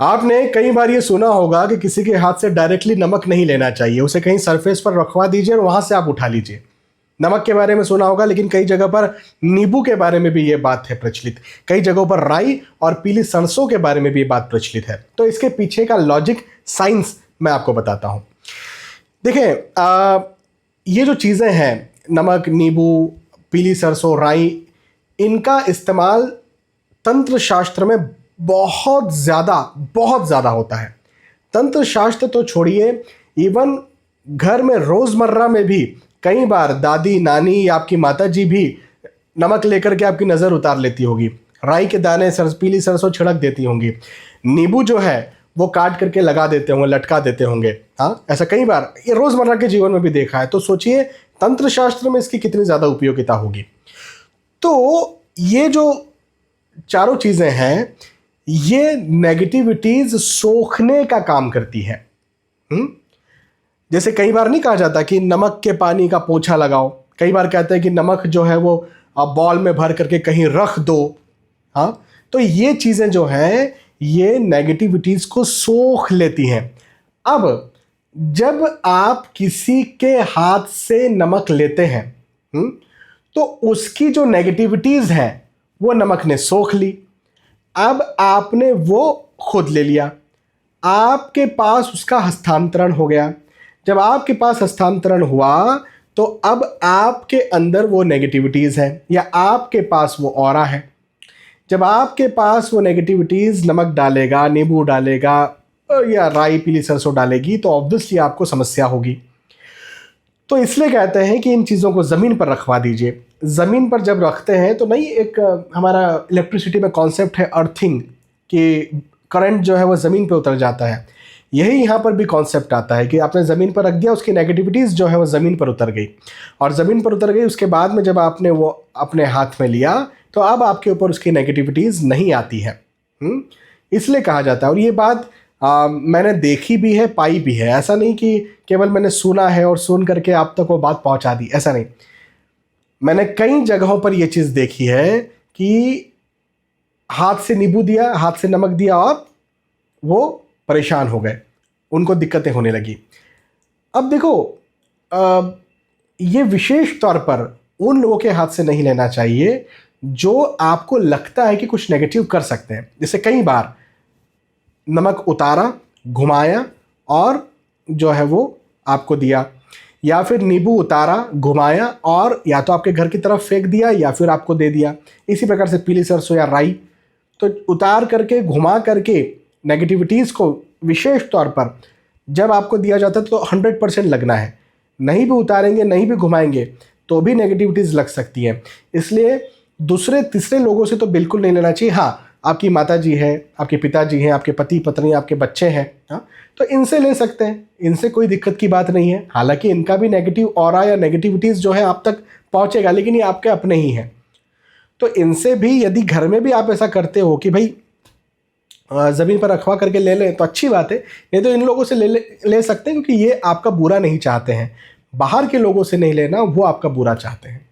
आपने कई बार ये सुना होगा कि किसी के हाथ से डायरेक्टली नमक नहीं लेना चाहिए, उसे कहीं सरफेस पर रखवा दीजिए और वहां से आप उठा लीजिए। नमक के बारे में सुना होगा, लेकिन कई जगह पर नींबू के बारे में भी ये बात है प्रचलित, कई जगहों पर राई और पीली सरसों के बारे में भी ये बात प्रचलित है। तो इसके पीछे का लॉजिक, साइंस मैं आपको बताता हूं। देखें, ये जो चीज़ें हैं, नमक, नींबू, पीली सरसों, राई, इनका इस्तेमाल तंत्र शास्त्र में बहुत ज़्यादा होता है। तंत्र शास्त्र तो छोड़िए, इवन घर में रोज़मर्रा में भी कई बार दादी, नानी या आपकी माता जी भी नमक लेकर के आपकी नज़र उतार लेती होगी, राई के दाने, पीली सरसों छिड़क देती होंगी, नींबू जो है वो काट करके लगा देते होंगे, लटका देते होंगे। हाँ, ऐसा कई बार ये रोज़मर्रा के जीवन में भी देखा है। तो सोचिए तंत्र शास्त्र में इसकी कितनी ज़्यादा उपयोगिता होगी। तो ये जो चारों चीज़ें हैं, ये नेगेटिविटीज़ सोखने का काम करती है। जैसे कई बार नहीं कहा जाता कि नमक के पानी का पोछा लगाओ, कई बार कहते हैं कि नमक जो है वो बॉल में भर करके कहीं रख दो। हाँ, तो ये चीज़ें जो हैं ये नेगेटिविटीज़ को सोख लेती हैं। अब जब आप किसी के हाथ से नमक लेते हैं तो उसकी जो नेगेटिविटीज़ हैं वो नमक ने सोख ली। अब आपने वो खुद ले लिया, आपके पास उसका हस्तांतरण हो गया। जब आपके पास हस्तांतरण हुआ तो अब आपके अंदर वो नेगेटिविटीज़ है या आपके पास वो ऑरा है। जब आपके पास वो नेगेटिविटीज़ नमक डालेगा, नींबू डालेगा या राई, पीली सरसों डालेगी तो ऑब्वियसली आपको समस्या होगी। तो इसलिए कहते हैं कि इन चीज़ों को ज़मीन पर रखवा दीजिए। ज़मीन पर जब रखते हैं तो नहीं, एक हमारा इलेक्ट्रिसिटी में कॉन्सेप्ट है अर्थिंग, कि करंट जो है वो ज़मीन पर उतर जाता है। यही यहाँ पर भी कॉन्सेप्ट आता है कि आपने ज़मीन पर रख दिया, उसकी नेगेटिविटीज़ जो है वो ज़मीन पर उतर गई, और ज़मीन पर उतर गई उसके बाद में जब आपने वो अपने हाथ में लिया तो अब आपके ऊपर उसकी नेगेटिविटीज़ नहीं आती है। इसलिए कहा जाता है। और ये बात मैंने देखी भी है, पाई भी है। ऐसा नहीं कि केवल मैंने सुना है और सुन करके आप तक वो बात पहुंचा दी, ऐसा नहीं। मैंने कई जगहों पर ये चीज़ देखी है कि हाथ से नींबू दिया, हाथ से नमक दिया और वो परेशान हो गए, उनको दिक्कतें होने लगी। अब देखो, ये विशेष तौर पर उन लोगों के हाथ से नहीं लेना चाहिए जो आपको लगता है कि कुछ नेगेटिव कर सकते हैं। जैसे कई बार नमक उतारा, घुमाया और जो है वो आपको दिया, या फिर नींबू उतारा, घुमाया और या तो आपके घर की तरफ फेंक दिया या फिर आपको दे दिया। इसी प्रकार से पीली सरसों या राई, तो उतार करके, घुमा करके नेगेटिविटीज़ को विशेष तौर पर जब आपको दिया जाता है तो 100% लगना है। नहीं भी उतारेंगे, नहीं भी घुमाएंगे तो भी नेगेटिविटीज़ लग सकती है। इसलिए दूसरे तीसरे लोगों से तो बिल्कुल नहीं लेना चाहिए। हाँ, आपकी माता जी है, आपके पिताजी हैं, आपके पति पत्नी, आपके बच्चे हैं, हाँ, तो इनसे ले सकते हैं, इनसे कोई दिक्कत की बात नहीं है। हालांकि इनका भी नेगेटिव ऑरा या नेगेटिविटीज़ जो है आप तक पहुँचेगा, लेकिन ये आपके अपने ही हैं। तो इनसे भी, यदि घर में भी आप ऐसा करते हो कि भाई ज़मीन पर रखवा करके ले लें तो अच्छी बात है, नहीं तो इन लोगों से ले सकते हैं, क्योंकि ये आपका बुरा नहीं चाहते हैं। बाहर के लोगों से नहीं लेना, वो आपका बुरा चाहते हैं।